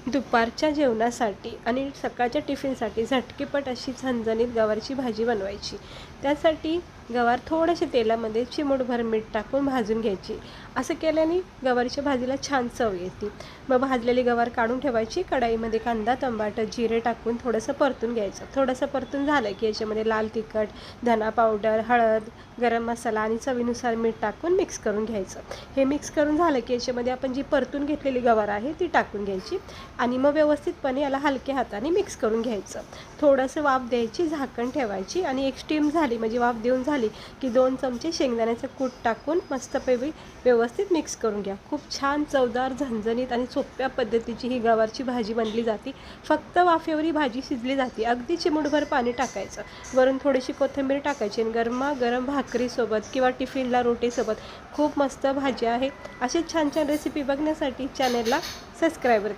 दुपारच्या जेवणासाठी आणि सकाळच्या टिफिनसाठी झटकीपट अशी झणझणीत गवारची भाजी बनवायची। त्यासाठी गवार थोडेसे तेलामध्ये चिमूटभर मीठ टाकून भाजून घ्यायची। असं केल्याने गवारीच्या भाजीला छान चव येते। मग भाजलेली गवार काढून ठेवायची। कढईमध्ये कांदा, टमाटर, जिरे टाकून थोडंसं परतून घ्यायचं। थोडंसं परतून झालं की याच्यामध्ये लाल तिखट, धना पावडर, हळद, गरम मसाला आणि चवीनुसार मीठ टाकून मिक्स करून घ्यायचं। हे मिक्स करून झालं की याच्यामध्ये आपण जी परतून घेतलेली गवार आहे ती टाकून घ्यायची आणि मग व्यवस्थितपणे याला हलक्या हाताने मिक्स करून घ्यायचं। थोडंसं वाफ द्यायची, झाकण ठेवायची आणि एक स्टीम झाली म्हणजे वाफ देऊन झाली की 2 चमचे शेंगदाण्याचं कूट टाकून मस्तपैकी व्यवस्थित मिक्स करून घ्या। खूप छान चवदार, झणझणीत आणि सोप्या पद्धतीची ही गवारची भाजी बनली जाते। फक्त वाफेवर ही भाजी शिजली जाते। अगदी चिमूटभर पाणी टाकायचं, वरून थोडीशी कोथिंबीर टाकायची आणि गरमागरम भाकरीसोबत किंवा टिफिनला रोटीसोबत खूप मस्त भाजी आहे। अशी छान छान रेसिपी बघण्यासाठी चॅनलला सबस्क्राईब करा।